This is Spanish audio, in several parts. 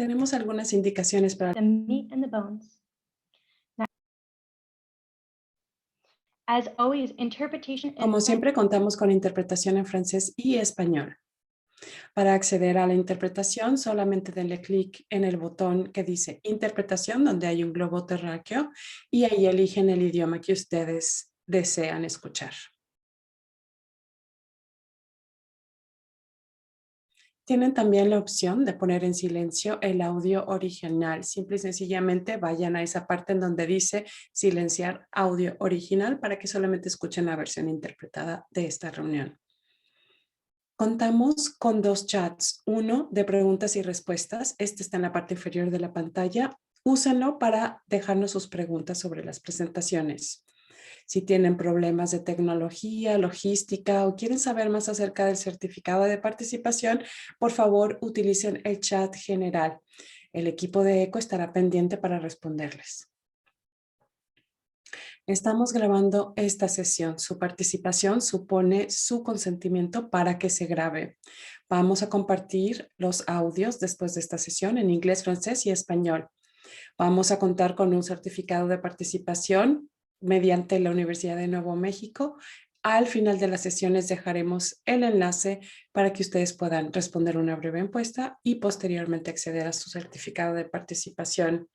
Tenemos algunas indicaciones para... The meat and the bones. As always, interpretation in Como French. siempre, contamos con interpretación en francés y español. Para acceder a la interpretación, solamente denle clic en el botón que dice Interpretación, donde hay un globo terráqueo, y ahí eligen el idioma que ustedes desean escuchar. Tienen también la opción de poner en silencio el audio original. Simple y sencillamente vayan a esa parte en donde dice silenciar audio original para que solamente escuchen la versión interpretada de esta reunión. Contamos con dos chats, uno de preguntas y respuestas. Este está en la parte inferior de la pantalla. Úsenlo para dejarnos sus preguntas sobre las presentaciones. Si tienen problemas de tecnología, logística o quieren saber más acerca del certificado de participación, por favor utilicen el chat general. El equipo de ECO estará pendiente para responderles. Estamos grabando esta sesión. Su participación supone su consentimiento para que se grabe. Vamos a compartir los audios después de esta sesión en inglés, francés y español. Vamos a contar con un certificado de participación mediante la Universidad de Nuevo México. Al final de las sesiones dejaremos el enlace para que ustedes puedan responder una breve encuesta y posteriormente acceder a su certificado de participación.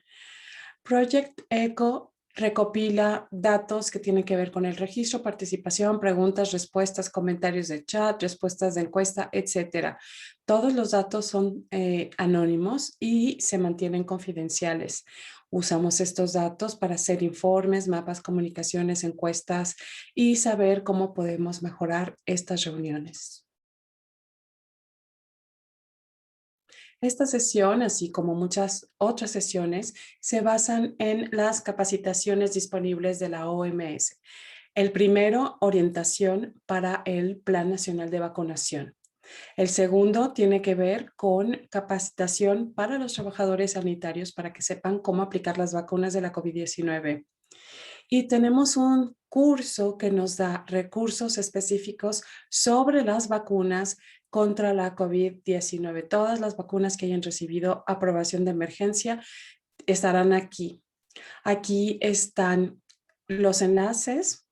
Project ECO recopila datos que tienen que ver con el registro, participación, preguntas, respuestas, comentarios de chat, respuestas de encuesta, etc. Todos los datos son anónimos y se mantienen confidenciales. Usamos estos datos para hacer informes, mapas, comunicaciones, encuestas y saber cómo podemos mejorar estas reuniones. Esta sesión, así como muchas otras sesiones, se basan en las capacitaciones disponibles de la OMS. El primero, orientación para el Plan Nacional de Vacunación. El segundo tiene que ver con capacitación para los trabajadores sanitarios para que sepan cómo aplicar las vacunas de la COVID-19. Y tenemos un curso que nos da recursos específicos sobre las vacunas contra la COVID-19. Todas las vacunas que hayan recibido aprobación de emergencia estarán aquí. Aquí están los enlaces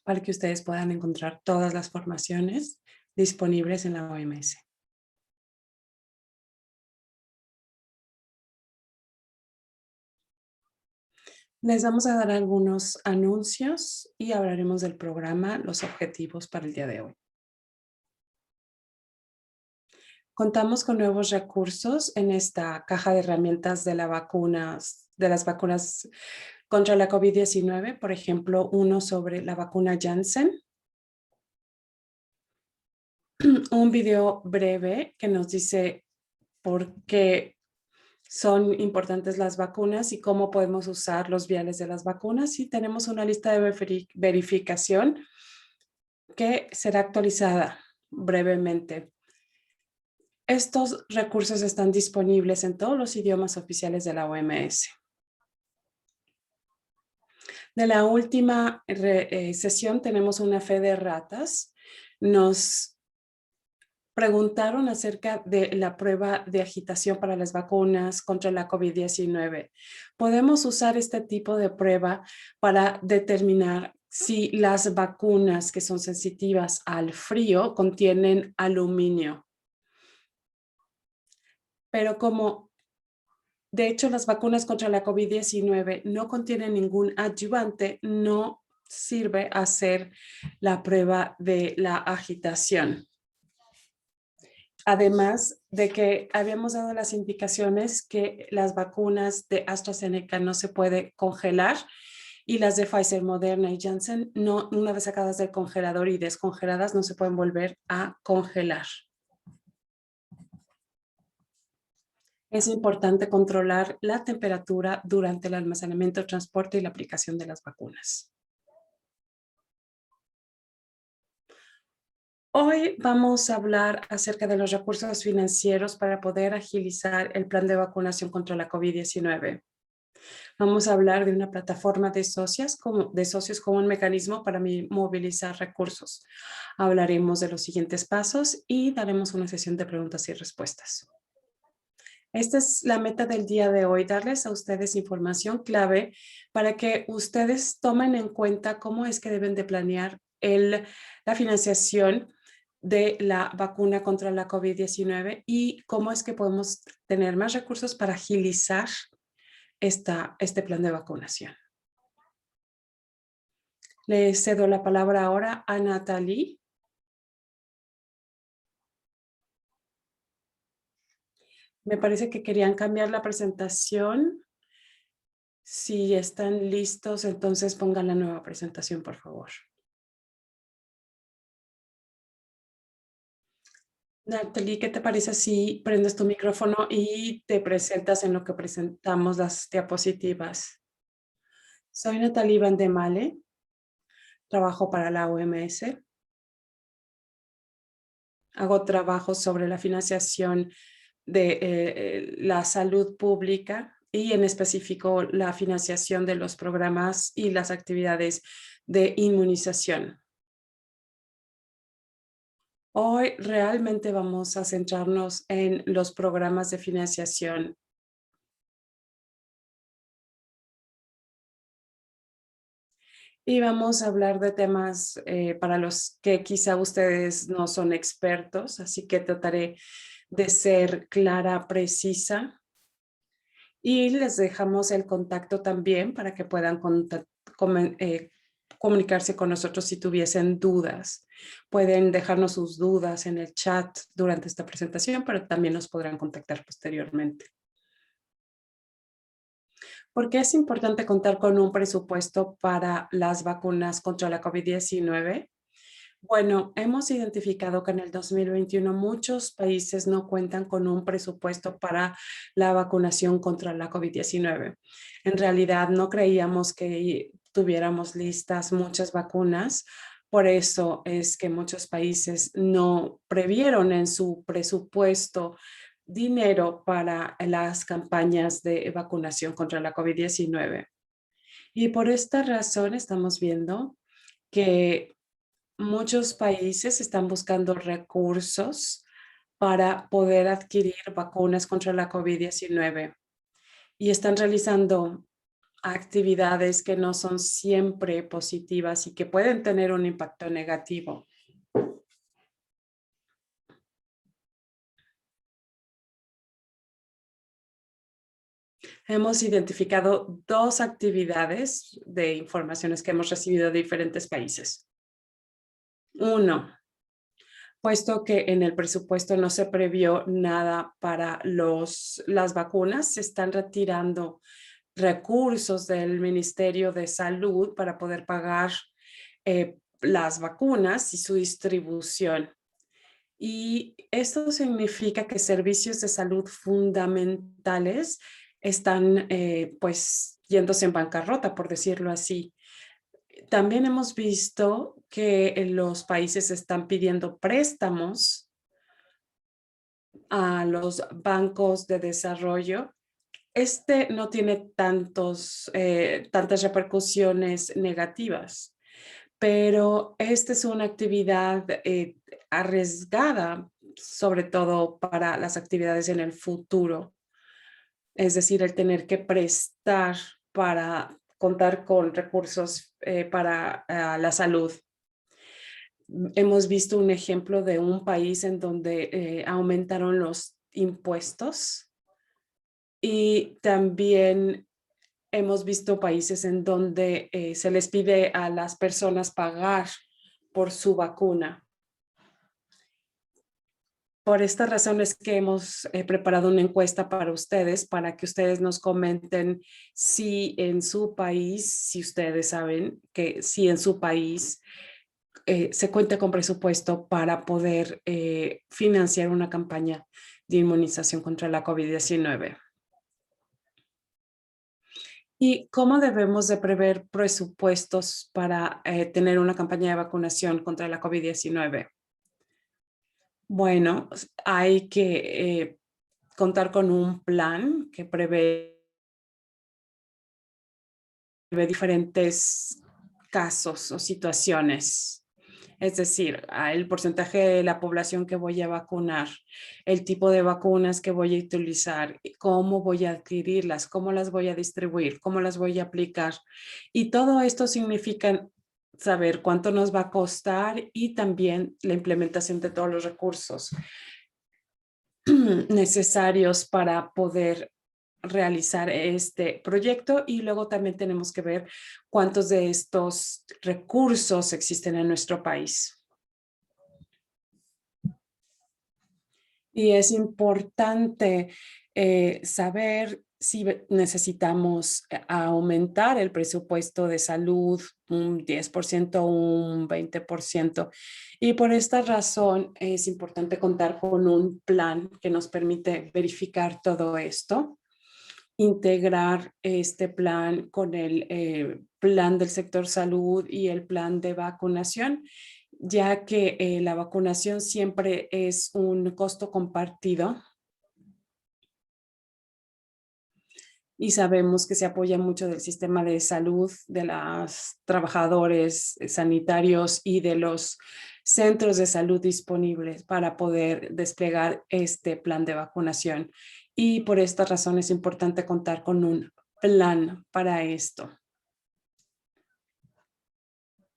para que ustedes puedan encontrar todas las formaciones disponibles en la OMS. Les vamos a dar algunos anuncios y hablaremos del programa, los objetivos para el día de hoy. Contamos con nuevos recursos en esta caja de herramientas de las vacunas contra la COVID-19, por ejemplo, uno sobre la vacuna Janssen, un video breve que nos dice por qué son importantes las vacunas y cómo podemos usar los viales de las vacunas, y tenemos una lista de verificación que será actualizada brevemente. Estos recursos están disponibles en todos los idiomas oficiales de la OMS. De la última sesión tenemos una fe de ratas. Nos preguntaron acerca de la prueba de agitación para las vacunas contra la COVID-19. Podemos usar este tipo de prueba para determinar si las vacunas que son sensitivas al frío contienen aluminio. Pero como de hecho las vacunas contra la COVID-19 no contienen ningún adyuvante, no sirve hacer la prueba de la agitación. Además de que habíamos dado las indicaciones que las vacunas de AstraZeneca no se puede congelar y las de Pfizer, Moderna y Janssen, no, una vez sacadas del congelador y descongeladas, no se pueden volver a congelar. Es importante controlar la temperatura durante el almacenamiento, transporte y la aplicación de las vacunas. Hoy vamos a hablar acerca de los recursos financieros para poder agilizar el plan de vacunación contra la COVID-19. Vamos a hablar de una plataforma de socios como un mecanismo para movilizar recursos. Hablaremos de los siguientes pasos y daremos una sesión de preguntas y respuestas. Esta es la meta del día de hoy, darles a ustedes información clave para que ustedes tomen en cuenta cómo es que deben de planear la financiación de la vacuna contra la COVID-19 y cómo es que podemos tener más recursos para agilizar este plan de vacunación. Le cedo la palabra ahora a Natalie. Me parece que querían cambiar la presentación. Si están listos, entonces pongan la nueva presentación, por favor. Natalie, ¿qué te parece si prendes tu micrófono y te presentas en lo que presentamos las diapositivas? Soy Natalie Van de Male, trabajo para la OMS. Hago trabajo sobre la financiación de la salud pública y en específico la financiación de los programas y las actividades de inmunización. Hoy realmente vamos a centrarnos en los programas de financiación. Y vamos a hablar de temas para los que quizá ustedes no son expertos, así que trataré de ser clara, precisa. Y les dejamos el contacto también para que puedan comunicarse con nosotros si tuviesen dudas. Pueden dejarnos sus dudas en el chat durante esta presentación, pero también nos podrán contactar posteriormente. ¿Por qué es importante contar con un presupuesto para las vacunas contra la COVID-19? Bueno, hemos identificado que en el 2021 muchos países no cuentan con un presupuesto para la vacunación contra la COVID-19. En realidad no creíamos que tuviéramos listas muchas vacunas. Por eso es que muchos países no previeron en su presupuesto dinero para las campañas de vacunación contra la COVID-19. Y por esta razón estamos viendo que muchos países están buscando recursos para poder adquirir vacunas contra la COVID-19 y están realizando actividades que no son siempre positivas y que pueden tener un impacto negativo. Hemos identificado dos actividades de informaciones que hemos recibido de diferentes países. Uno, puesto que en el presupuesto no se previó nada para las vacunas, se están retirando recursos del Ministerio de Salud para poder pagar las vacunas y su distribución. Y esto significa que servicios de salud fundamentales están pues yéndose en bancarrota, por decirlo así. También hemos visto que los países están pidiendo préstamos a los bancos de desarrollo. Este no tiene tantas repercusiones negativas, pero esta es una actividad arriesgada, sobre todo para las actividades en el futuro. Es decir, el tener que prestar para contar con recursos para la salud. Hemos visto un ejemplo de un país en donde aumentaron los impuestos y también hemos visto países en donde se les pide a las personas pagar por su vacuna. Por esta razón es que hemos preparado una encuesta para ustedes, para que ustedes nos comenten si en su país, si ustedes saben que si en su país se cuenta con presupuesto para poder financiar una campaña de inmunización contra la COVID-19. ¿Y cómo debemos de prever presupuestos para tener una campaña de vacunación contra la COVID-19? Bueno, hay que contar con un plan que prevé diferentes casos o situaciones. Es decir, el porcentaje de la población que voy a vacunar, el tipo de vacunas que voy a utilizar, cómo voy a adquirirlas, cómo las voy a distribuir, cómo las voy a aplicar. Y todo esto significa saber cuánto nos va a costar y también la implementación de todos los recursos necesarios para poder realizar este proyecto, y luego también tenemos que ver cuántos de estos recursos existen en nuestro país. Y es importante saber si necesitamos aumentar el presupuesto de salud un 10%, un 20%. Y por esta razón es importante contar con un plan que nos permite verificar todo esto, integrar este plan con el plan del sector salud y el plan de vacunación, ya que la vacunación siempre es un costo compartido y sabemos que se apoya mucho del sistema de salud, de los trabajadores sanitarios y de los centros de salud disponibles para poder desplegar este plan de vacunación. Y por esta razón es importante contar con un plan para esto.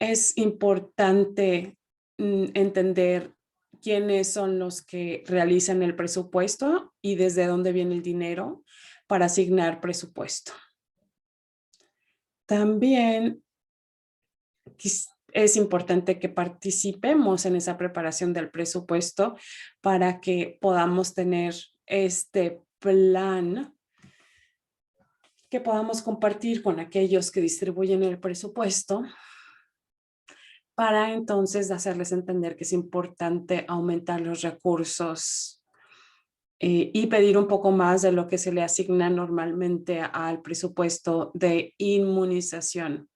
Es importante entender quiénes son los que realizan el presupuesto y desde dónde viene el dinero para asignar presupuesto. También es importante que participemos en esa preparación del presupuesto para que podamos tener este plan que podamos compartir con aquellos que distribuyen el presupuesto, para entonces hacerles entender que es importante aumentar los recursos y pedir un poco más de lo que se le asigna normalmente al presupuesto de inmunización.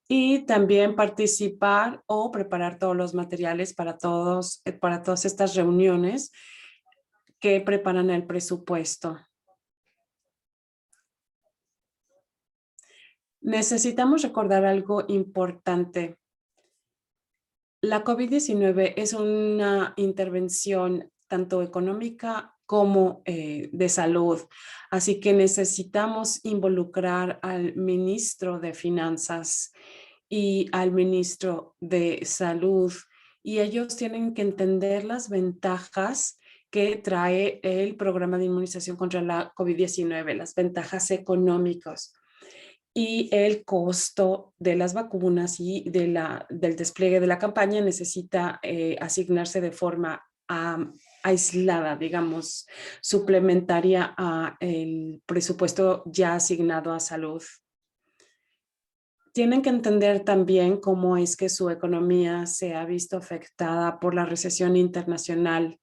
Y también participar o preparar todos los materiales para todas estas reuniones que preparan el presupuesto. Necesitamos recordar algo importante. La COVID-19 es una intervención tanto económica como de salud, así que necesitamos involucrar al ministro de Finanzas y al ministro de Salud, y ellos tienen que entender las ventajas que trae el programa de inmunización contra la COVID-19, las ventajas económicas y el costo de las vacunas y del despliegue de la campaña necesita asignarse de forma aislada, digamos, suplementaria a el presupuesto ya asignado a salud. Tienen que entender también cómo es que su economía se ha visto afectada por la recesión internacional,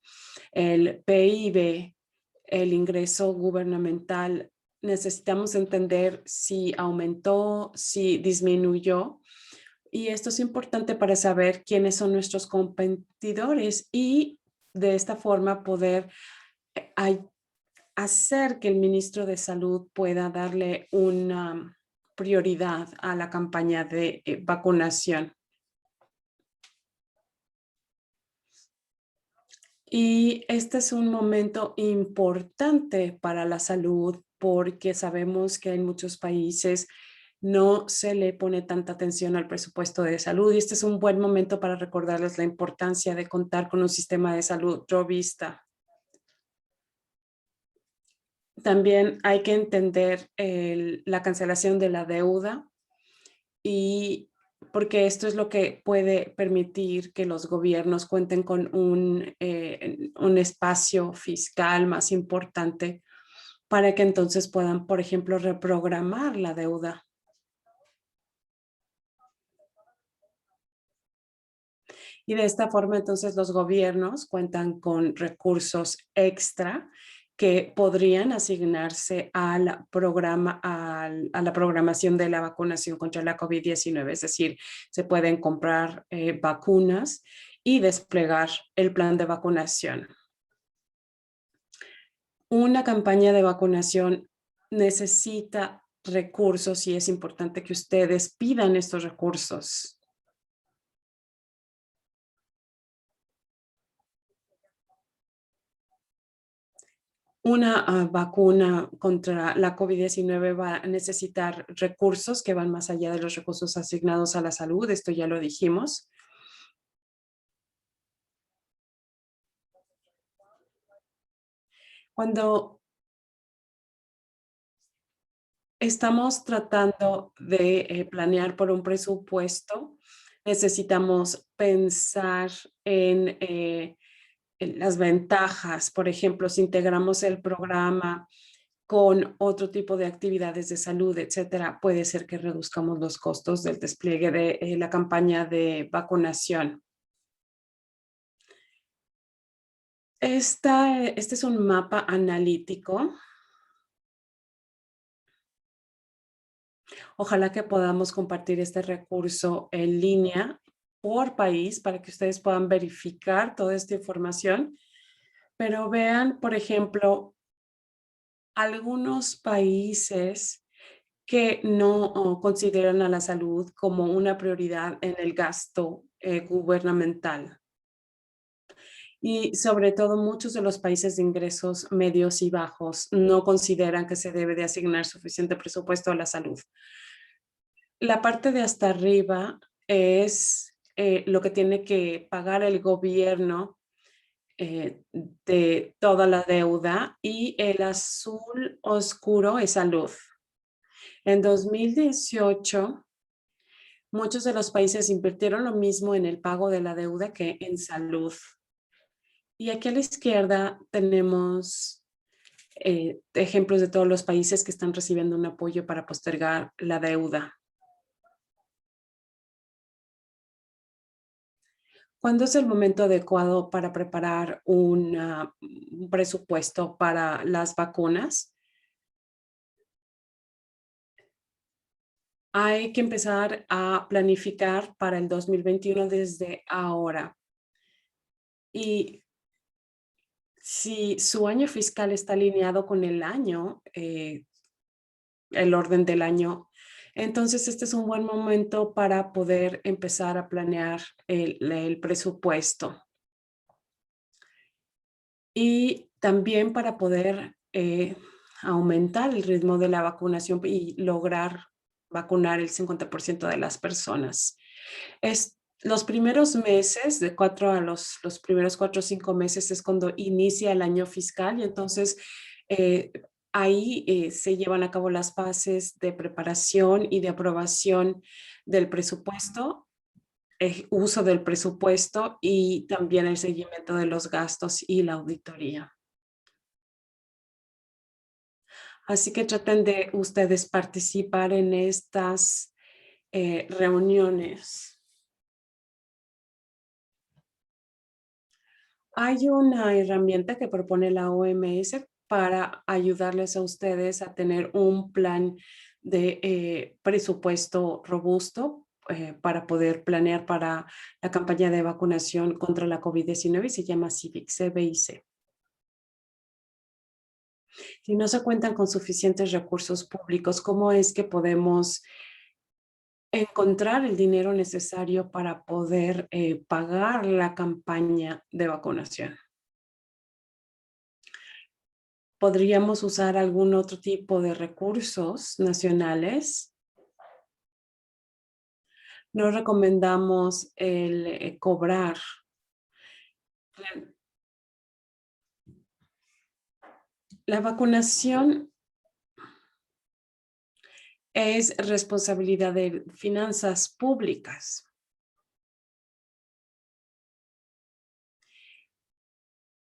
el PIB, el ingreso gubernamental. Necesitamos entender si aumentó, si disminuyó. Y esto es importante para saber quiénes son nuestros competidores y de esta forma poder hacer que el ministro de Salud pueda darle una prioridad a la campaña de vacunación. Y este es un momento importante para la salud porque sabemos que en muchos países no se le pone tanta atención al presupuesto de salud, y este es un buen momento para recordarles la importancia de contar con un sistema de salud robista. También hay que entender la cancelación de la deuda, y porque esto es lo que puede permitir que los gobiernos cuenten con un espacio fiscal más importante para que entonces puedan, por ejemplo, reprogramar la deuda. Y de esta forma, entonces, los gobiernos cuentan con recursos extra que podrían asignarse al programa, a la programación de la vacunación contra la COVID-19. Es decir, se pueden comprar vacunas y desplegar el plan de vacunación. Una campaña de vacunación necesita recursos y es importante que ustedes pidan estos recursos. Una vacuna contra la COVID-19 va a necesitar recursos que van más allá de los recursos asignados a la salud. Esto ya lo dijimos. Cuando estamos tratando de planear por un presupuesto, necesitamos pensar en las ventajas. Por ejemplo, si integramos el programa con otro tipo de actividades de salud, etcétera, puede ser que reduzcamos los costos del despliegue de la campaña de vacunación. Este es un mapa analítico. Ojalá que podamos compartir este recurso en línea por país para que ustedes puedan verificar toda esta información. Pero vean, por ejemplo, algunos países que no consideran a la salud como una prioridad en el gasto gubernamental. Y sobre todo muchos de los países de ingresos medios y bajos no consideran que se debe de asignar suficiente presupuesto a la salud. La parte de hasta arriba es lo que tiene que pagar el gobierno de toda la deuda y el azul oscuro es salud. En 2018, muchos de los países invirtieron lo mismo en el pago de la deuda que en salud. Y aquí a la izquierda tenemos ejemplos de todos los países que están recibiendo un apoyo para postergar la deuda. ¿Cuándo es el momento adecuado para preparar un presupuesto para las vacunas? Hay que empezar a planificar para el 2021 desde ahora. Y si su año fiscal está alineado con el año, el orden del año, entonces este es un buen momento para poder empezar a planear el presupuesto. Y también para poder aumentar el ritmo de la vacunación y lograr vacunar el 50% de las personas. Los primeros meses, de 4 a los primeros 4 o 5 meses es cuando inicia el año fiscal y entonces ahí se llevan a cabo las fases de preparación y de aprobación del presupuesto, uso del presupuesto y también el seguimiento de los gastos y la auditoría. Así que traten de ustedes participar en estas reuniones. Hay una herramienta que propone la OMS para ayudarles a ustedes a tener un plan de presupuesto robusto para poder planear para la campaña de vacunación contra la COVID-19 y se llama CIVIC, CBIC. Si no se cuentan con suficientes recursos públicos, ¿cómo es que podemos encontrar el dinero necesario para poder pagar la campaña de vacunación? Podríamos usar algún otro tipo de recursos nacionales. No recomendamos el cobrar. La vacunación es responsabilidad de finanzas públicas.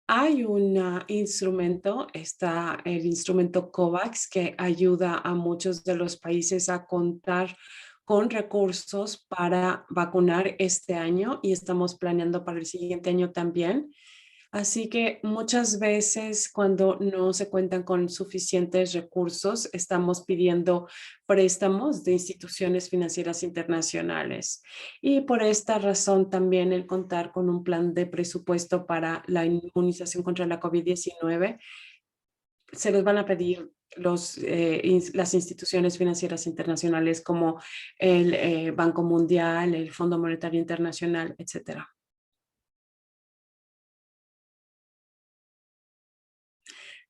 Hay un instrumento, está el instrumento COVAX, que ayuda a muchos de los países a contar con recursos para vacunar este año y estamos planeando para el siguiente año también. Así que muchas veces cuando no se cuentan con suficientes recursos, estamos pidiendo préstamos de instituciones financieras internacionales. Y por esta razón también el contar con un plan de presupuesto para la inmunización contra la COVID-19, se los van a pedir las instituciones financieras internacionales como el Banco Mundial, el Fondo Monetario Internacional, etcétera.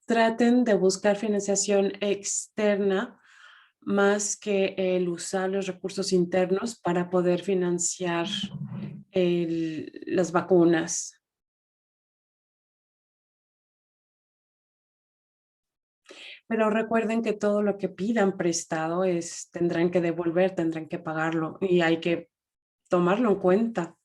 Traten de buscar financiación externa más que el usar los recursos internos para poder financiar las vacunas. Pero recuerden que todo lo que pidan prestado tendrán que devolver, tendrán que pagarlo y hay que tomarlo en cuenta.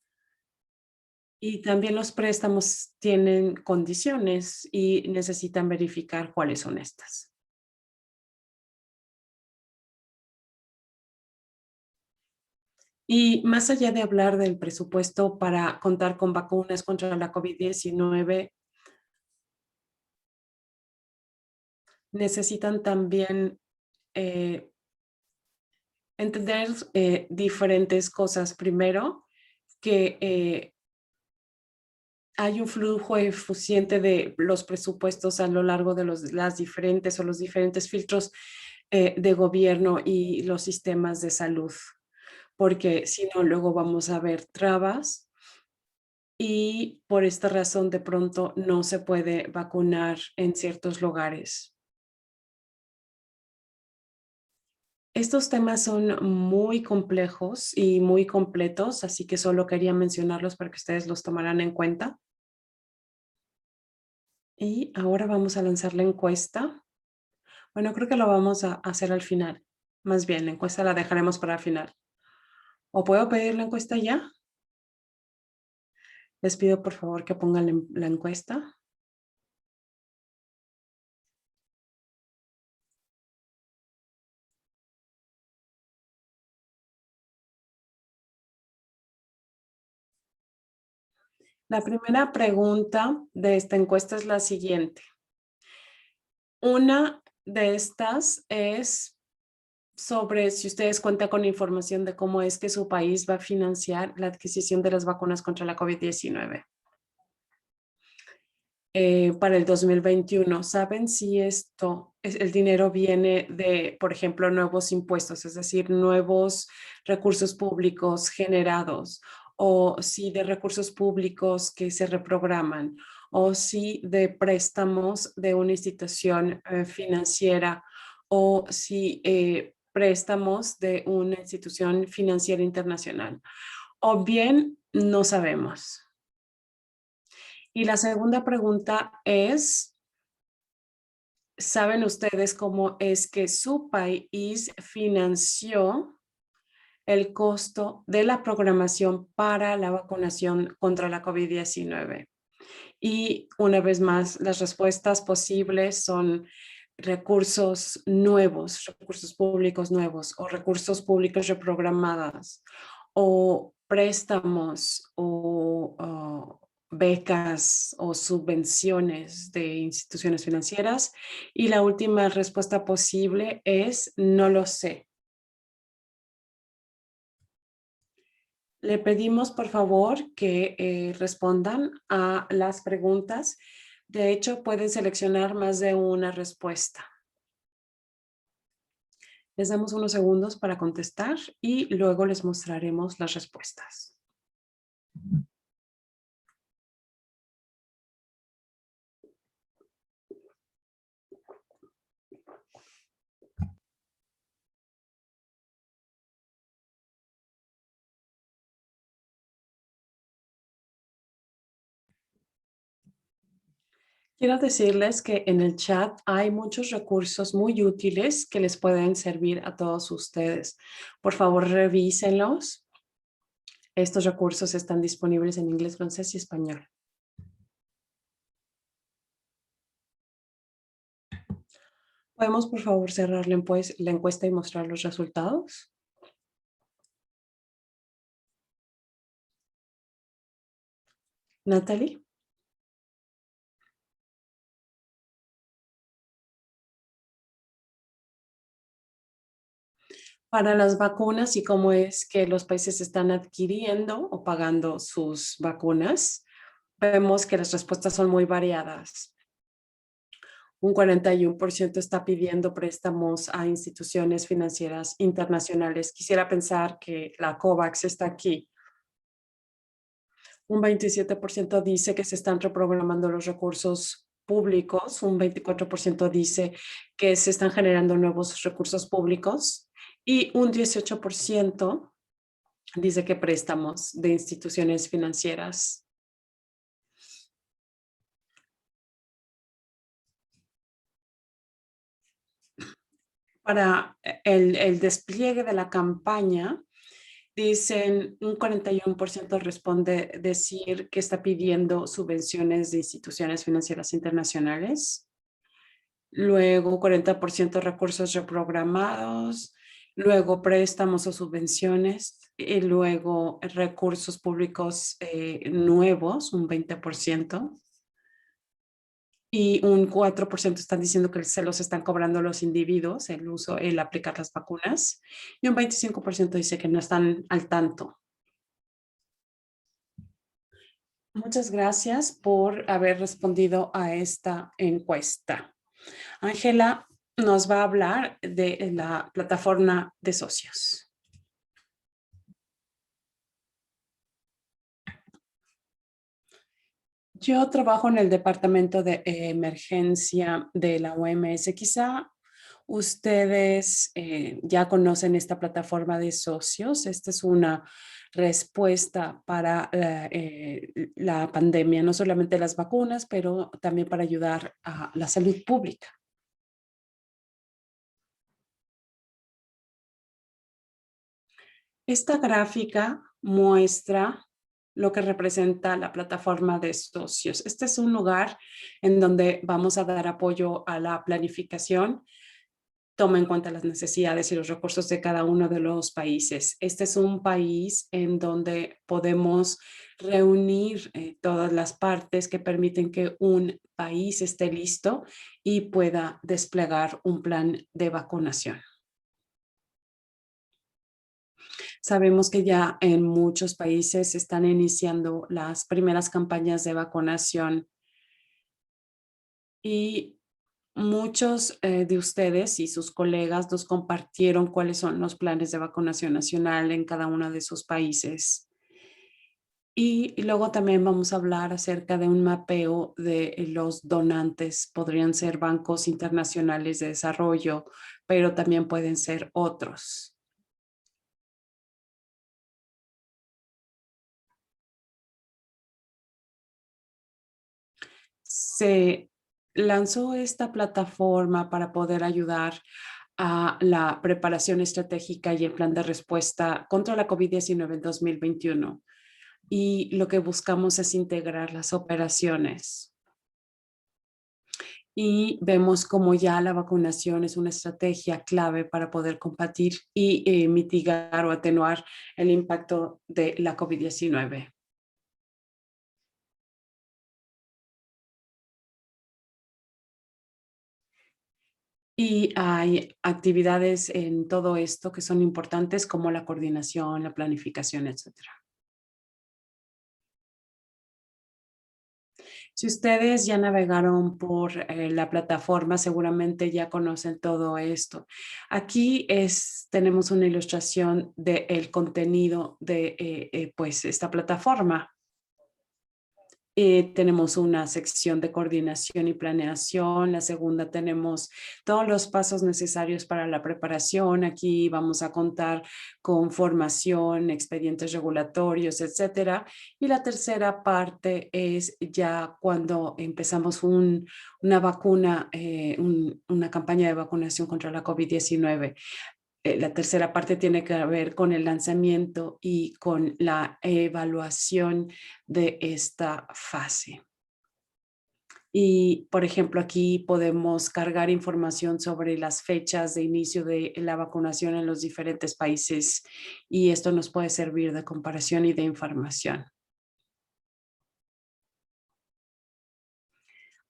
Y también los préstamos tienen condiciones y necesitan verificar cuáles son estas. Y más allá de hablar del presupuesto para contar con vacunas contra la COVID-19, necesitan también entender diferentes cosas. Primero, que hay un flujo eficiente de los presupuestos a lo largo de los diferentes filtros de gobierno y los sistemas de salud, porque si no, luego vamos a ver trabas y por esta razón de pronto no se puede vacunar en ciertos lugares. Estos temas son muy complejos y muy completos, así que solo quería mencionarlos para que ustedes los tomaran en cuenta. Y ahora vamos a lanzar la encuesta. Bueno, creo que lo vamos a hacer al final. Más bien, la encuesta la dejaremos para el final. ¿O puedo pedir la encuesta ya? Les pido por favor que pongan la encuesta. La primera pregunta de esta encuesta es la siguiente. Una de estas es sobre si ustedes cuentan con información de cómo es que su país va a financiar la adquisición de las vacunas contra la COVID-19 para el 2021. ¿Saben si el dinero viene de, por ejemplo, nuevos impuestos, es decir, nuevos recursos públicos generados, o si de recursos públicos que se reprograman, o si de préstamos de una institución financiera, o si préstamos de una institución financiera internacional? O bien, no sabemos. Y la segunda pregunta es, ¿saben ustedes cómo es que su país financió el costo de la programación para la vacunación contra la COVID-19? Y una vez más, las respuestas posibles son recursos nuevos, recursos públicos nuevos o recursos públicos reprogramados o préstamos o becas o subvenciones de instituciones financieras. Y la última respuesta posible es no lo sé. Le pedimos por favor que respondan a las preguntas. De hecho, pueden seleccionar más de una respuesta. Les damos unos segundos para contestar y luego les mostraremos las respuestas. Quiero decirles que en el chat hay muchos recursos muy útiles que les pueden servir a todos ustedes. Por favor, revísenlos. Estos recursos están disponibles en inglés, francés y español. ¿Podemos, por favor, cerrar la encuesta y mostrar los resultados? Natalie. Para las vacunas y cómo es que los países están adquiriendo o pagando sus vacunas, vemos que las respuestas son muy variadas. Un 41% está pidiendo préstamos a instituciones financieras internacionales. Quisiera pensar que la COVAX está aquí. Un 27% dice que se están reprogramando los recursos públicos. Un 24% dice que se están generando nuevos recursos públicos. Y un 18% dice que préstamos de instituciones financieras. Para el despliegue de la campaña, dicen un 41% responde decir que está pidiendo subvenciones de instituciones financieras internacionales. Luego 40% recursos reprogramados. Luego préstamos o subvenciones. Y luego recursos públicos nuevos, un 20%. Y un 4% están diciendo que se los están cobrando los individuos el aplicar las vacunas. Y un 25% dice que no están al tanto. Muchas gracias por haber respondido a esta encuesta. Ángela nos va a hablar de la plataforma de socios. Yo trabajo en el departamento de emergencia de la OMS. Quizá ustedes ya conocen esta plataforma de socios. Esta es una respuesta para la pandemia, no solamente las vacunas, pero también para ayudar a la salud pública. Esta gráfica muestra lo que representa la plataforma de socios. Este es un lugar en donde vamos a dar apoyo a la planificación. Toma en cuenta las necesidades y los recursos de cada uno de los países. Este es un país en donde podemos reunir todas las partes que permiten que un país esté listo y pueda desplegar un plan de vacunación. Sabemos que ya en muchos países se están iniciando las primeras campañas de vacunación y muchos de ustedes y sus colegas nos compartieron cuáles son los planes de vacunación nacional en cada uno de sus países. Y luego también vamos a hablar acerca de un mapeo de los donantes. Podrían ser bancos internacionales de desarrollo, pero también pueden ser otros. Se lanzó esta plataforma para poder ayudar a la preparación estratégica y el plan de respuesta contra la COVID-19 en 2021. Y lo que buscamos es integrar las operaciones. Y vemos como ya la vacunación es una estrategia clave para poder combatir y mitigar o atenuar el impacto de la COVID-19. Y hay actividades en todo esto que son importantes como la coordinación, la planificación, etcétera. Si ustedes ya navegaron por la plataforma, seguramente ya conocen todo esto. Aquí tenemos una ilustración del contenido de pues esta plataforma. Tenemos una sección de coordinación y planeación. La segunda tenemos todos los pasos necesarios para la preparación. Aquí vamos a contar con formación, expedientes regulatorios, etcétera. Y la tercera parte es ya cuando empezamos una vacuna, una campaña de vacunación contra la COVID-19. La tercera parte tiene que ver con el lanzamiento y con la evaluación de esta fase. Y, por ejemplo, aquí podemos cargar información sobre las fechas de inicio de la vacunación en los diferentes países y esto nos puede servir de comparación y de información.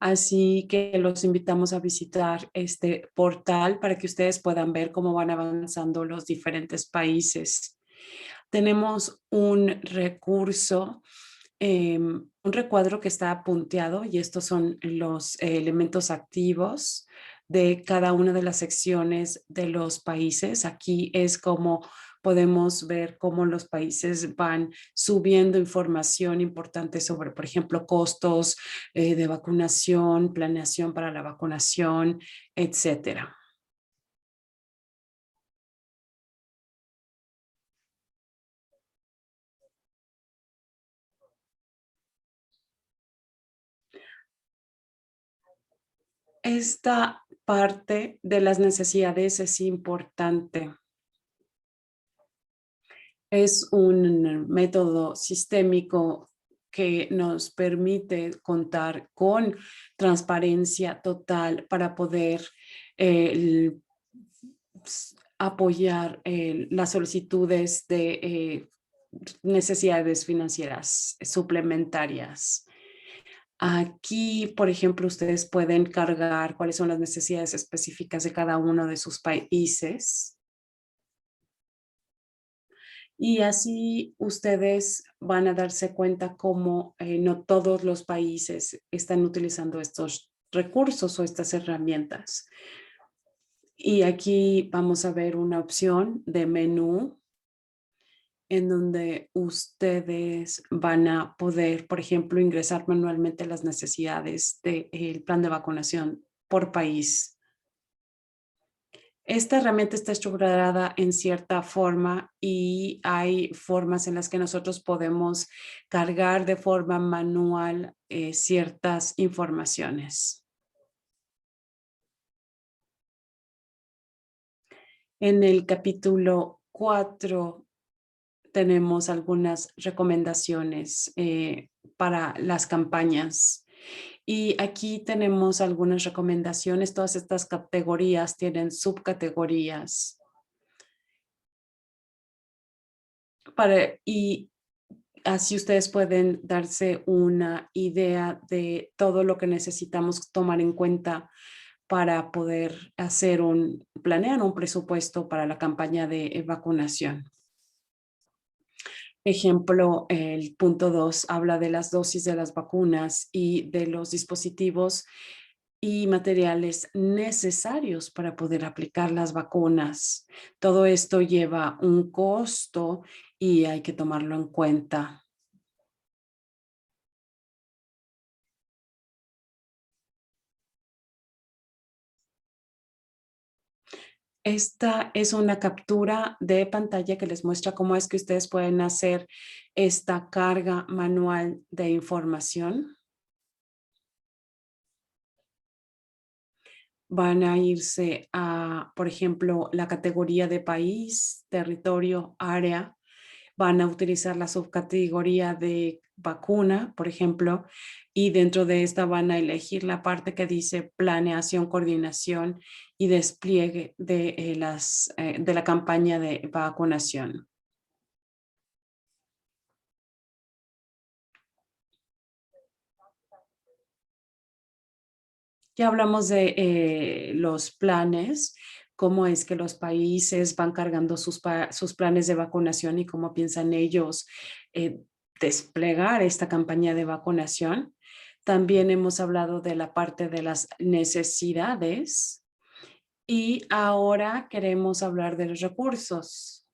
Así que los invitamos a visitar este portal para que ustedes puedan ver cómo van avanzando los diferentes países. Tenemos un recurso un recuadro que está punteado y estos son los elementos activos de cada una de las secciones de los países. Aquí es como podemos ver cómo los países van subiendo información importante sobre, por ejemplo, costos de vacunación, planeación para la vacunación, etcétera. Esta parte de las necesidades es importante. Es un método sistémico que nos permite contar con transparencia total para poder apoyar las solicitudes de necesidades financieras suplementarias. Aquí, por ejemplo, ustedes pueden cargar cuáles son las necesidades específicas de cada uno de sus países. Y así ustedes van a darse cuenta cómo no todos los países están utilizando estos recursos o estas herramientas. Y aquí vamos a ver una opción de menú en donde ustedes van a poder, por ejemplo, ingresar manualmente las necesidades del plan de vacunación por país. Esta herramienta está estructurada en cierta forma y hay formas en las que nosotros podemos cargar de forma manual ciertas informaciones. En el capítulo 4 tenemos algunas recomendaciones para las campañas. Y aquí tenemos algunas recomendaciones. Todas estas categorías tienen subcategorías. Y así ustedes pueden darse una idea de todo lo que necesitamos tomar en cuenta para poder planear un presupuesto para la campaña de vacunación. Ejemplo, el punto 2 habla de las dosis de las vacunas y de los dispositivos y materiales necesarios para poder aplicar las vacunas. Todo esto lleva un costo y hay que tomarlo en cuenta. Esta es una captura de pantalla que les muestra cómo es que ustedes pueden hacer esta carga manual de información. Van a irse a, por ejemplo, la categoría de país, territorio, área. Van a utilizar la subcategoría de vacuna, por ejemplo, y dentro de esta van a elegir la parte que dice planeación, coordinación y despliegue de la campaña de vacunación. Ya hablamos de los planes, cómo es que los países van cargando sus planes de vacunación y cómo piensan ellos desplegar esta campaña de vacunación. También hemos hablado de la parte de las necesidades y ahora queremos hablar de los recursos.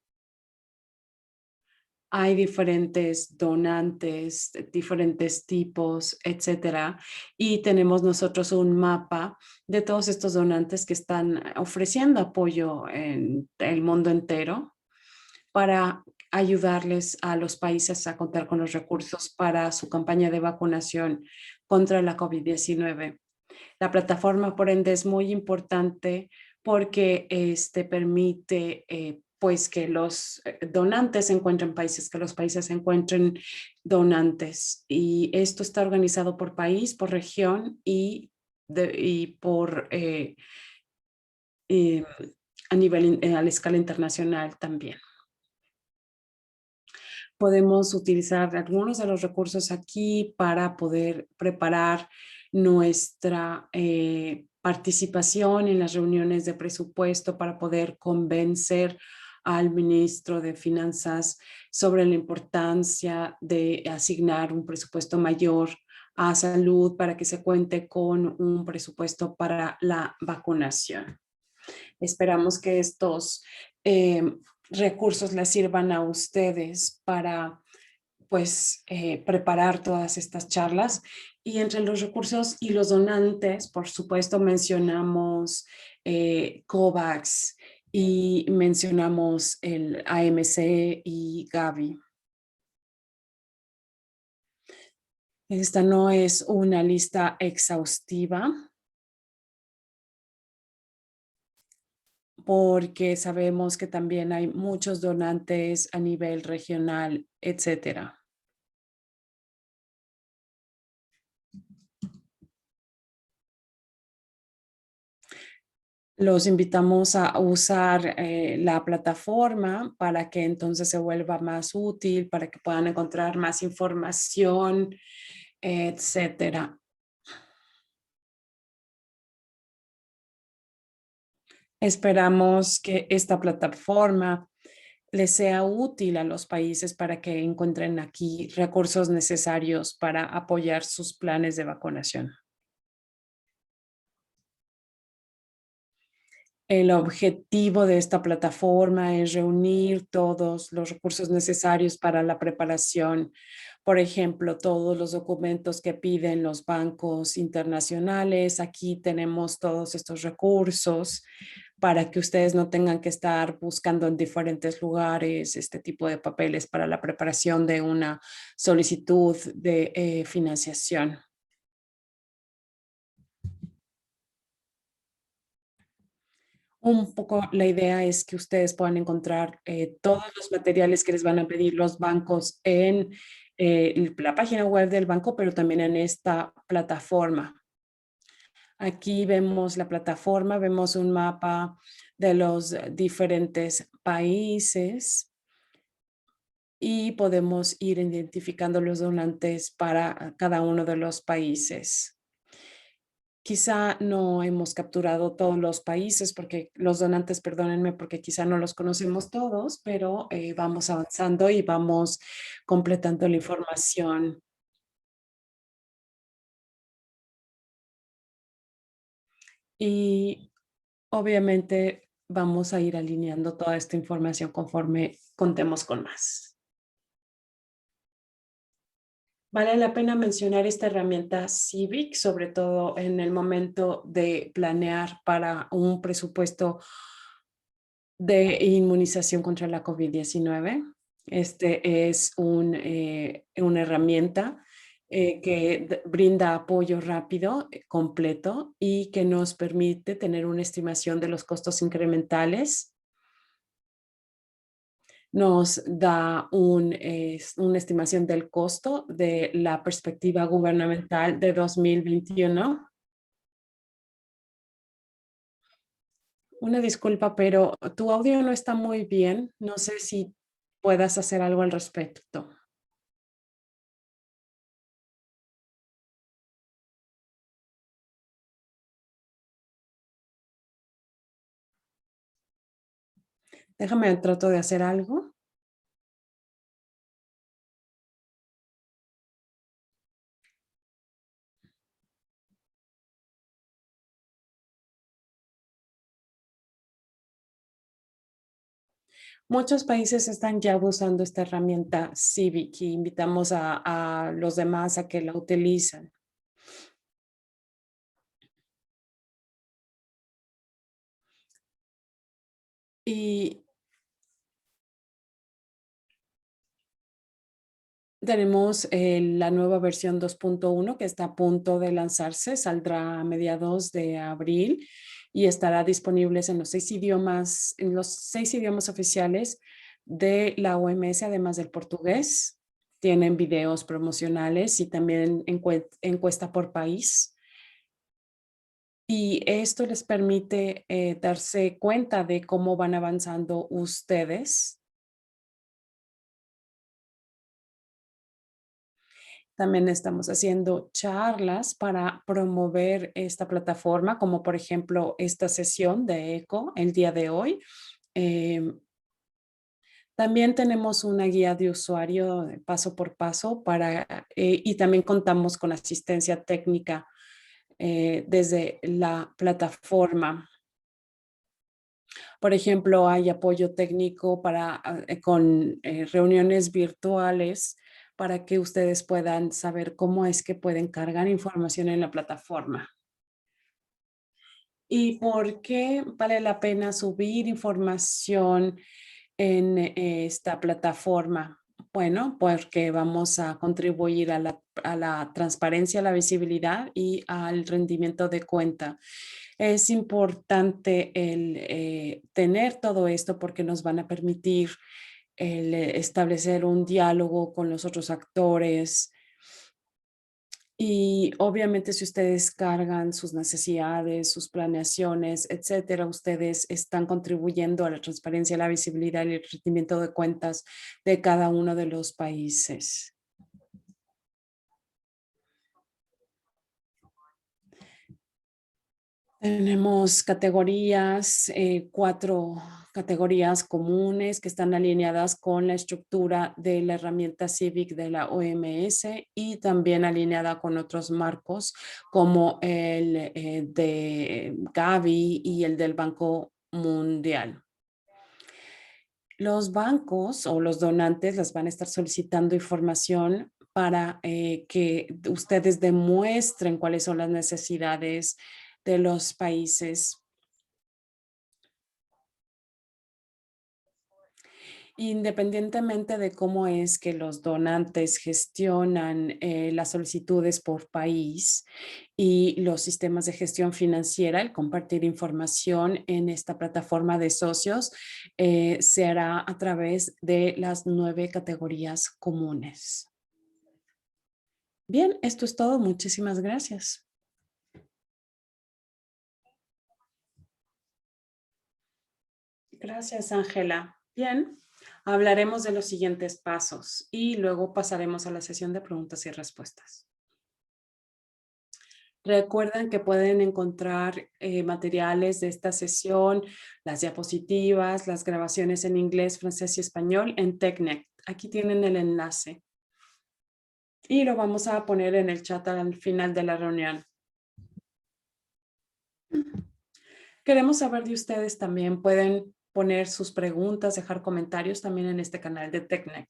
Hay diferentes donantes, diferentes tipos, etcétera. Y tenemos nosotros un mapa de todos estos donantes que están ofreciendo apoyo en el mundo entero para ayudarles a los países a contar con los recursos para su campaña de vacunación contra la COVID-19. La plataforma, por ende, es muy importante porque permite pues que los donantes encuentren países, que los países encuentren donantes. Y esto está organizado por país, por región y por a la escala internacional también. Podemos utilizar algunos de los recursos aquí para poder preparar nuestra participación en las reuniones de presupuesto, para poder convencer al ministro de Finanzas sobre la importancia de asignar un presupuesto mayor a salud para que se cuente con un presupuesto para la vacunación. Esperamos que estos recursos les sirvan a ustedes para pues preparar todas estas charlas. Y entre los recursos y los donantes, por supuesto, mencionamos COVAX y mencionamos el AMC y Gavi. Esta no es una lista exhaustiva, porque sabemos que también hay muchos donantes a nivel regional, etcétera. Los invitamos a usar la plataforma para que entonces se vuelva más útil, para que puedan encontrar más información, etcétera. Esperamos que esta plataforma les sea útil a los países para que encuentren aquí recursos necesarios para apoyar sus planes de vacunación. El objetivo de esta plataforma es reunir todos los recursos necesarios para la preparación. Por ejemplo, todos los documentos que piden los bancos internacionales. Aquí tenemos todos estos recursos para que ustedes no tengan que estar buscando en diferentes lugares este tipo de papeles para la preparación de una solicitud de financiación. Un poco la idea es que ustedes puedan encontrar todos los materiales que les van a pedir los bancos en la página web del banco, pero también en esta plataforma. Aquí vemos la plataforma, vemos un mapa de los diferentes países y podemos ir identificando los donantes para cada uno de los países. Quizá no hemos capturado todos los países porque los donantes, perdónenme, porque quizá no los conocemos todos, pero vamos avanzando y vamos completando la información. Y obviamente vamos a ir alineando toda esta información conforme contemos con más. Vale la pena mencionar esta herramienta Civic, sobre todo en el momento de planear para un presupuesto de inmunización contra la COVID-19. Este es una herramienta que brinda apoyo rápido, completo y que nos permite tener una estimación de los costos incrementales. Nos da una estimación del costo de la perspectiva gubernamental de 2021. Una disculpa, pero tu audio no está muy bien. No sé si puedas hacer algo al respecto. Déjame, trato de hacer algo. Muchos países están ya usando esta herramienta Civic y invitamos a los demás a que la utilicen. Y tenemos la nueva versión 2.1 que está a punto de lanzarse, saldrá a mediados de abril y estará disponible en los 6 idiomas oficiales de la OMS, además del portugués. Tienen videos promocionales y también encuesta por país. Y esto les permite darse cuenta de cómo van avanzando ustedes. También estamos haciendo charlas para promover esta plataforma, como por ejemplo esta sesión de ECO el día de hoy. También tenemos una guía de usuario paso por paso y también contamos con asistencia técnica desde la plataforma. Por ejemplo, hay apoyo técnico con reuniones virtuales para que ustedes puedan saber cómo es que pueden cargar información en la plataforma. ¿Y por qué vale la pena subir información en esta plataforma? Bueno, porque vamos a contribuir a la transparencia, a la visibilidad y al rendimiento de cuenta. Es importante tener todo esto porque nos van a permitir establecer un diálogo con los otros actores. Y obviamente si ustedes cargan sus necesidades, sus planeaciones, etcétera, ustedes están contribuyendo a la transparencia, la visibilidad y el rendimiento de cuentas de cada uno de los países. Tenemos categorías, 4 categorías comunes que están alineadas con la estructura de la herramienta CIVIC de la OMS y también alineada con otros marcos como el de Gavi y el del Banco Mundial. Los bancos o los donantes les van a estar solicitando información para que ustedes demuestren cuáles son las necesidades de los países. Independientemente de cómo es que los donantes gestionan las solicitudes por país y los sistemas de gestión financiera, el compartir información en esta plataforma de socios se hará a través de las 9 categorías comunes. Bien, esto es todo. Muchísimas gracias. Gracias, Ángela. Bien, hablaremos de los siguientes pasos y luego pasaremos a la sesión de preguntas y respuestas. Recuerden que pueden encontrar materiales de esta sesión, las diapositivas, las grabaciones en inglés, francés y español en TechNet. Aquí tienen el enlace. Y lo vamos a poner en el chat al final de la reunión. Queremos saber de ustedes también. Pueden poner sus preguntas, dejar comentarios también en este canal de TechNet.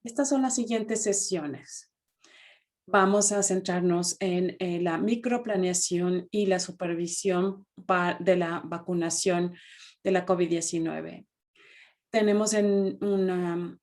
Estas son las siguientes sesiones. Vamos a centrarnos en la microplaneación y la supervisión de la vacunación de la COVID-19. Tenemos una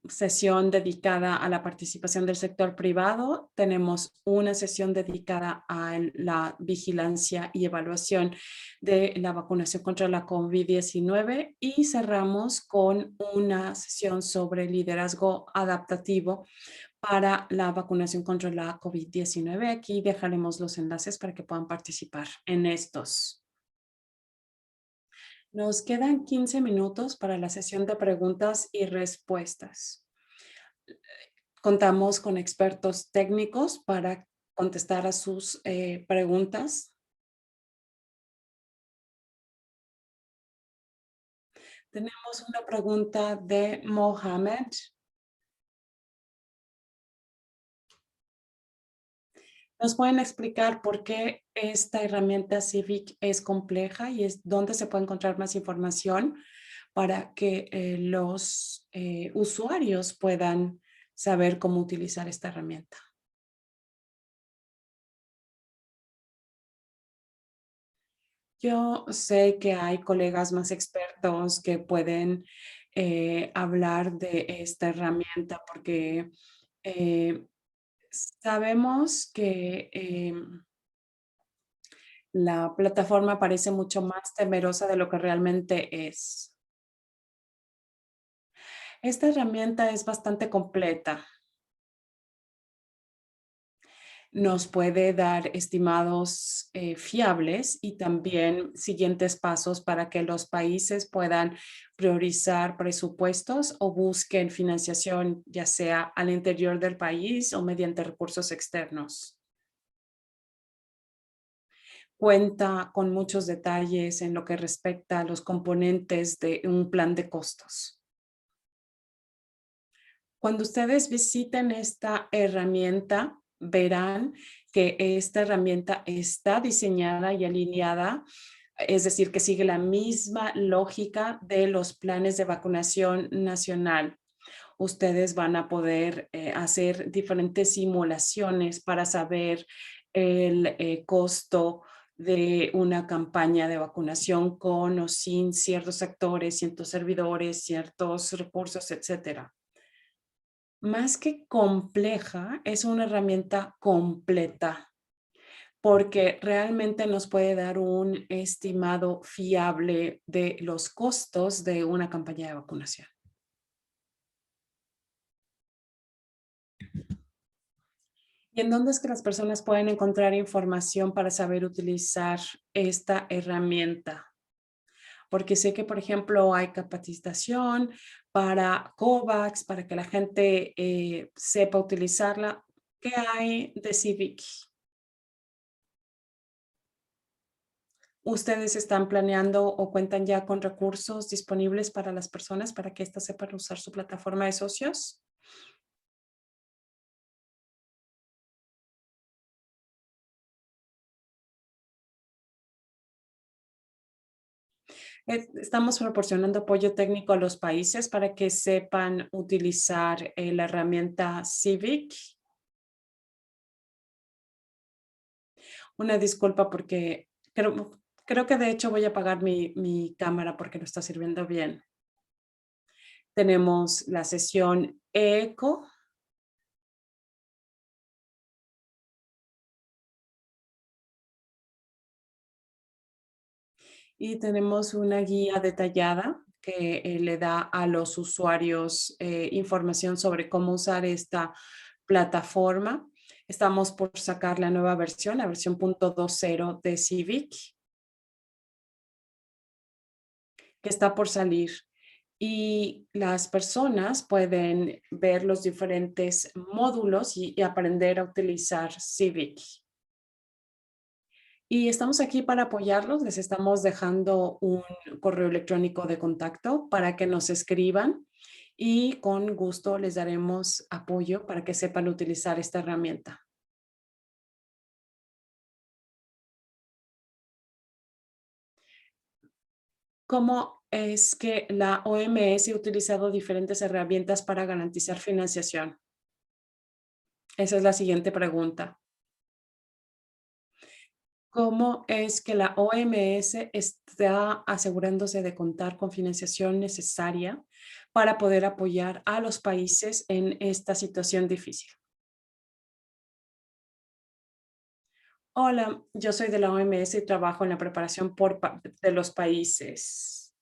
sesión dedicada a la participación del sector privado. Tenemos una sesión dedicada a la vigilancia y evaluación de la vacunación contra la COVID-19 y cerramos con una sesión sobre liderazgo adaptativo para la vacunación contra la COVID-19. Aquí dejaremos los enlaces para que puedan participar en estos. Nos quedan 15 minutos para la sesión de preguntas y respuestas. Contamos con expertos técnicos para contestar a sus preguntas. Tenemos una pregunta de Mohamed. ¿Nos pueden explicar por qué esta herramienta CIVIC es compleja y es dónde se puede encontrar más información para que los usuarios puedan saber cómo utilizar esta herramienta? Yo sé que hay colegas más expertos que pueden hablar de esta herramienta porque sabemos que la plataforma parece mucho más temerosa de lo que realmente es. Esta herramienta es bastante completa. Nos puede dar estimados fiables y también siguientes pasos para que los países puedan priorizar presupuestos o busquen financiación, ya sea al interior del país o mediante recursos externos. cuenta con muchos detalles en lo que respecta a los componentes de un plan de costos. Cuando ustedes visiten esta herramienta, verán que esta herramienta está diseñada y alineada, es decir, que sigue la misma lógica de los planes de vacunación nacional. Ustedes van a poder hacer diferentes simulaciones para saber el costo de una campaña de vacunación con o sin ciertos actores, ciertos servidores, ciertos recursos, etcétera. Más que compleja, es una herramienta completa, porque realmente nos puede dar un estimado fiable de los costos de una campaña de vacunación. ¿Y en dónde es que las personas pueden encontrar información para saber utilizar esta herramienta? Porque sé que, por ejemplo, hay capacitación para COVAX, para que la gente sepa utilizarla. ¿Qué hay de Civic? ¿Ustedes están planeando o cuentan ya con recursos disponibles para las personas para que éstas sepan usar su plataforma de socios? Estamos proporcionando apoyo técnico a los países para que sepan utilizar la herramienta Civic. Una disculpa porque creo que de hecho voy a apagar mi cámara porque no está sirviendo bien. Tenemos la sesión ECO y tenemos una guía detallada que le da a los usuarios información sobre cómo usar esta plataforma. Estamos por sacar la nueva versión, la versión .20 de Civic, que está por salir. Y las personas pueden ver los diferentes módulos y aprender a utilizar Civic. Y estamos aquí para apoyarlos. Les estamos dejando un correo electrónico de contacto para que nos escriban y con gusto les daremos apoyo para que sepan utilizar esta herramienta. ¿Cómo es que la OMS ha utilizado diferentes herramientas para garantizar financiación? Esa es la siguiente pregunta. ¿Cómo es que la OMS está asegurándose de contar con financiación necesaria para poder apoyar a los países en esta situación difícil? Hola, yo soy de la OMS y trabajo en la preparación de los países.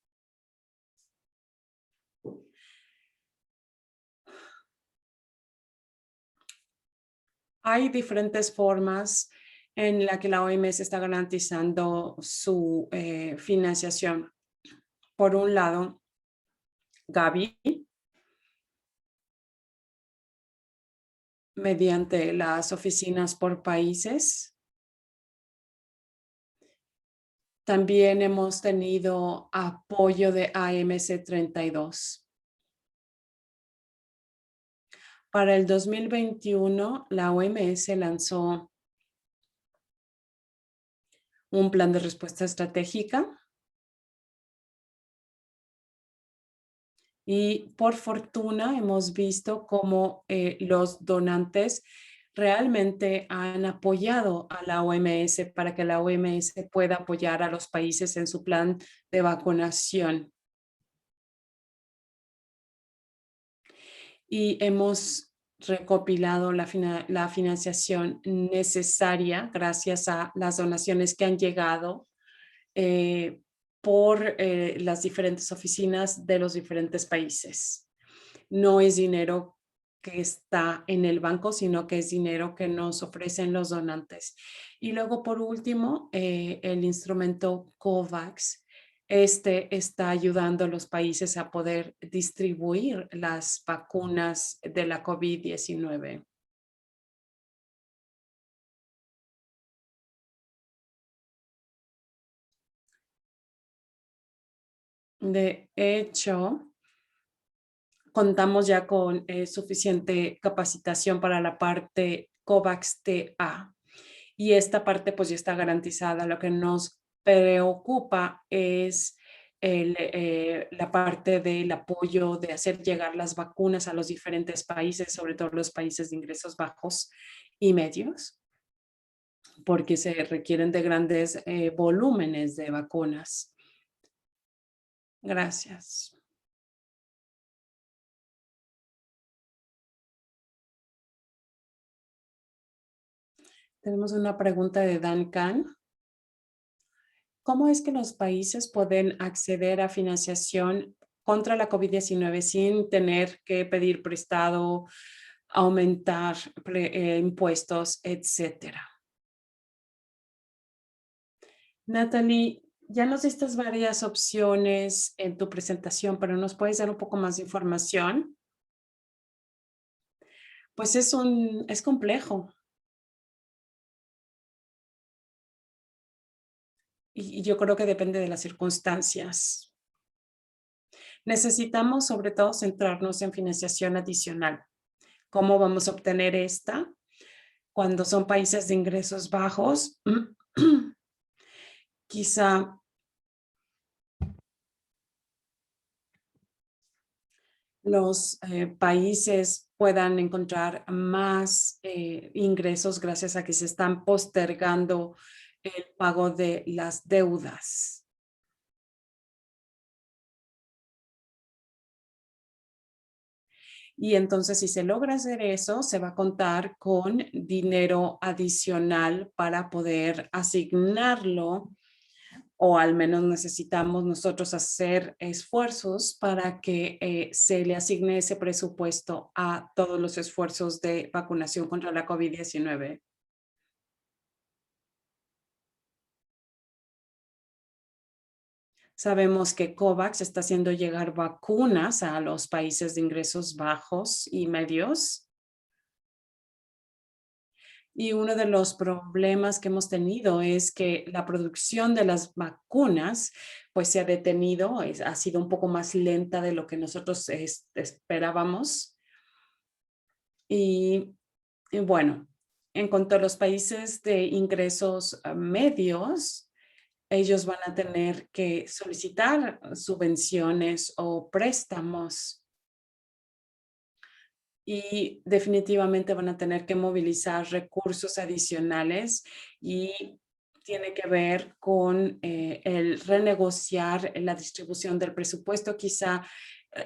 Hay diferentes formas en la que la OMS está garantizando su financiación. Por un lado, Gavi, mediante las oficinas por países. También hemos tenido apoyo de AMC 32. Para el 2021, la OMS lanzó un plan de respuesta estratégica y por fortuna hemos visto cómo los donantes realmente han apoyado a la OMS para que la OMS pueda apoyar a los países en su plan de vacunación. Y hemos recopilado la financiación necesaria gracias a las donaciones que han llegado eh, por las diferentes oficinas de los diferentes países. No es dinero que está en el banco, sino que es dinero que nos ofrecen los donantes. Y luego, por último, el instrumento COVAX. Este está ayudando a los países a poder distribuir las vacunas de la COVID-19. De hecho, contamos ya con suficiente capacitación para la parte COVAX TA y esta parte pues ya está garantizada. Lo que nos preocupa es la parte del apoyo de hacer llegar las vacunas a los diferentes países, sobre todo los países de ingresos bajos y medios, porque se requieren de grandes volúmenes de vacunas. Gracias. Tenemos una pregunta de Dan Khan. ¿Cómo es que los países pueden acceder a financiación contra la COVID-19 sin tener que pedir prestado, aumentar impuestos, etcétera? Natalie, ya nos diste varias opciones en tu presentación, pero ¿nos puedes dar un poco más de información? Pues es complejo y yo creo que depende de las circunstancias. Necesitamos sobre todo centrarnos en financiación adicional. ¿Cómo vamos a obtener esta? Cuando son países de ingresos bajos, quizá los países puedan encontrar más ingresos gracias a que se están postergando el pago de las deudas. Y entonces, si se logra hacer eso, se va a contar con dinero adicional para poder asignarlo, o al menos necesitamos nosotros hacer esfuerzos para que se le asigne ese presupuesto a todos los esfuerzos de vacunación contra la COVID-19. Sabemos que COVAX está haciendo llegar vacunas a los países de ingresos bajos y medios. Y uno de los problemas que hemos tenido es que la producción de las vacunas pues se ha detenido, ha sido un poco más lenta de lo que nosotros esperábamos. Y bueno, en cuanto a los países de ingresos medios, ellos van a tener que solicitar subvenciones o préstamos y definitivamente van a tener que movilizar recursos adicionales y tiene que ver con el renegociar la distribución del presupuesto, quizá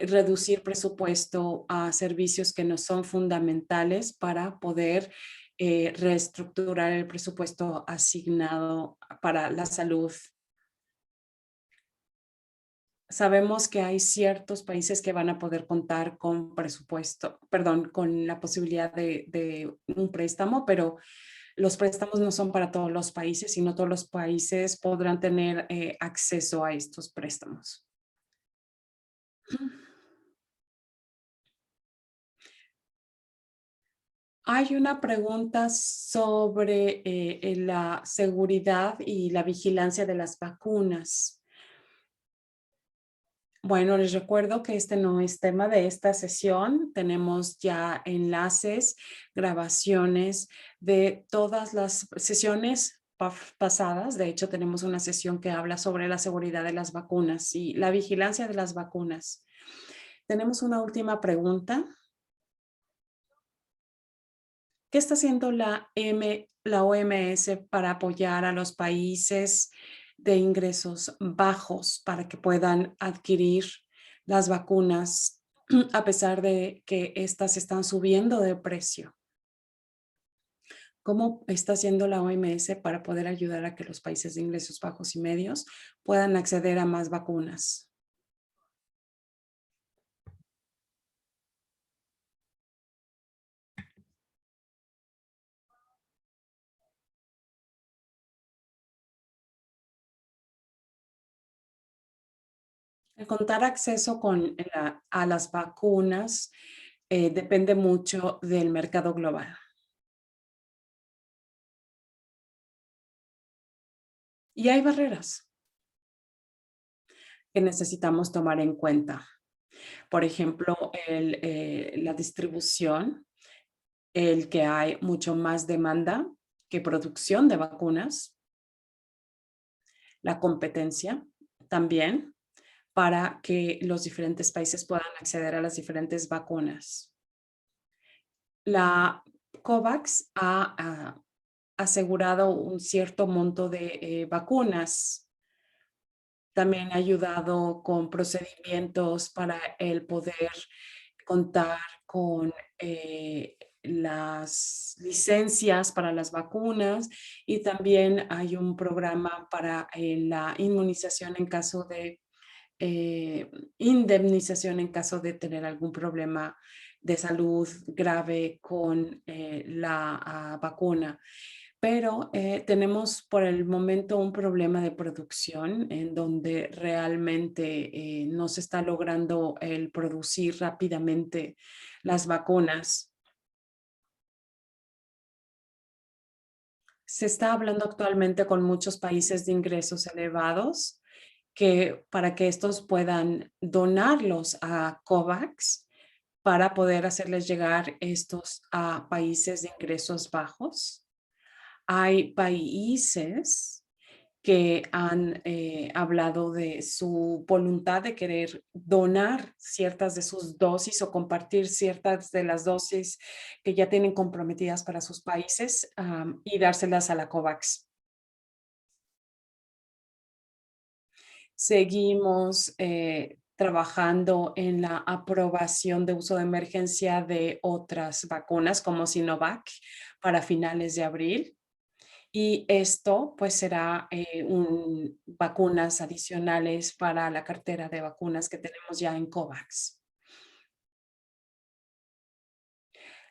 reducir presupuesto a servicios que no son fundamentales para poder reestructurar el presupuesto asignado para la salud. Sabemos que hay ciertos países que van a poder contar con presupuesto, perdón, con la posibilidad de un préstamo, pero los préstamos no son para todos los países y no todos los países podrán tener acceso a estos préstamos. Hay una pregunta sobre la seguridad y la vigilancia de las vacunas. Bueno, les recuerdo que este no es tema de esta sesión. Tenemos ya enlaces, grabaciones de todas las sesiones pasadas. De hecho, tenemos una sesión que habla sobre la seguridad de las vacunas y la vigilancia de las vacunas. Tenemos una última pregunta. ¿Qué está haciendo la OMS para apoyar a los países de ingresos bajos para que puedan adquirir las vacunas a pesar de que estas están subiendo de precio? ¿Cómo está haciendo la OMS para poder ayudar a que los países de ingresos bajos y medios puedan acceder a más vacunas? El contar acceso a las vacunas depende mucho del mercado global. Y hay barreras. que necesitamos tomar en cuenta. Por ejemplo, la distribución, el que hay mucho más demanda que producción de vacunas, la competencia también para que los diferentes países puedan acceder a las diferentes vacunas. La COVAX ha asegurado un cierto monto de vacunas. También ha ayudado con procedimientos para el poder contar con las licencias para las vacunas y también hay un programa para la inmunización en caso de indemnización en caso de tener algún problema de salud grave con la vacuna. Pero tenemos por el momento un problema de producción en donde realmente no se está logrando el producir rápidamente las vacunas. Se está hablando actualmente con muchos países de ingresos elevados que para que estos puedan donarlos a COVAX para poder hacerles llegar estos a países de ingresos bajos. Hay países que han hablado de su voluntad de querer donar ciertas de sus dosis o compartir ciertas de las dosis que ya tienen comprometidas para sus países y dárselas a la COVAX. Seguimos trabajando en la aprobación de uso de emergencia de otras vacunas como Sinovac para finales de abril. Y esto pues será vacunas adicionales para la cartera de vacunas que tenemos ya en COVAX.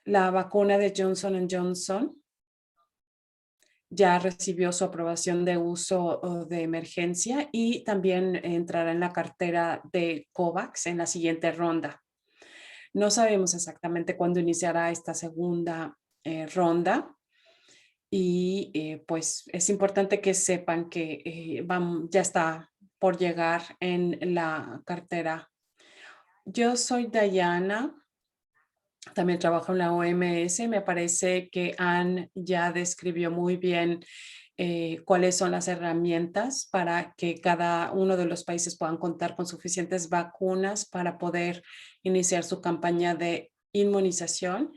La vacuna de Johnson Johnson ya recibió su aprobación de uso de emergencia y también entrará en la cartera de COVAX en la siguiente ronda. No sabemos exactamente cuándo iniciará esta segunda ronda y pues es importante que sepan que ya está por llegar en la cartera. Yo soy Dayana. También trabajo en la OMS. Me parece que Anne ya describió muy bien cuáles son las herramientas para que cada uno de los países puedan contar con suficientes vacunas para poder iniciar su campaña de inmunización.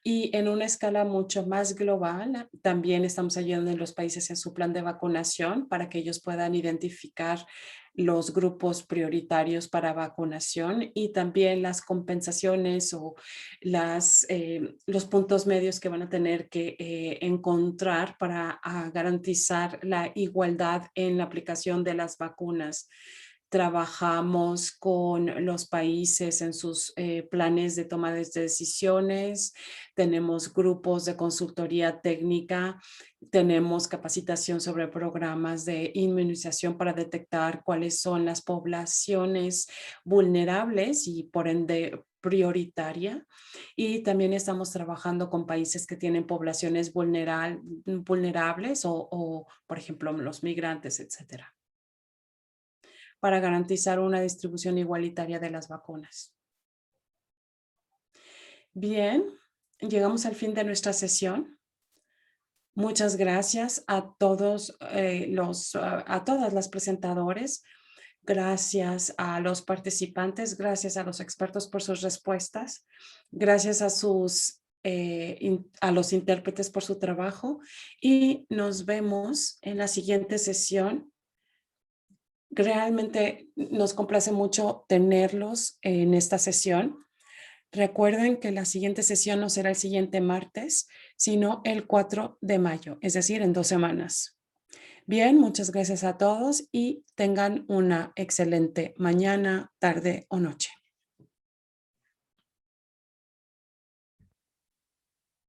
Y en una escala mucho más global, también estamos ayudando a los países en su plan de vacunación para que ellos puedan identificar los grupos prioritarios para vacunación y también las compensaciones o los puntos medios que van a tener que encontrar para garantizar la igualdad en la aplicación de las vacunas. Trabajamos con los países en sus planes de toma de decisiones, tenemos grupos de consultoría técnica, tenemos capacitación sobre programas de inmunización para detectar cuáles son las poblaciones vulnerables y por ende prioritaria. Y también estamos trabajando con países que tienen poblaciones vulnerables o, por ejemplo, los migrantes, etcétera, para garantizar una distribución igualitaria de las vacunas. Bien, llegamos al fin de nuestra sesión. Muchas gracias a todos a todas las presentadores. Gracias a los participantes, gracias a los expertos por sus respuestas, gracias a a los intérpretes por su trabajo y nos vemos en la siguiente sesión. Realmente nos complace mucho tenerlos en esta sesión. Recuerden que la siguiente sesión no será el siguiente martes, sino el 4 de mayo, es decir, en 2 semanas. Bien, muchas gracias a todos y tengan una excelente mañana, tarde o noche.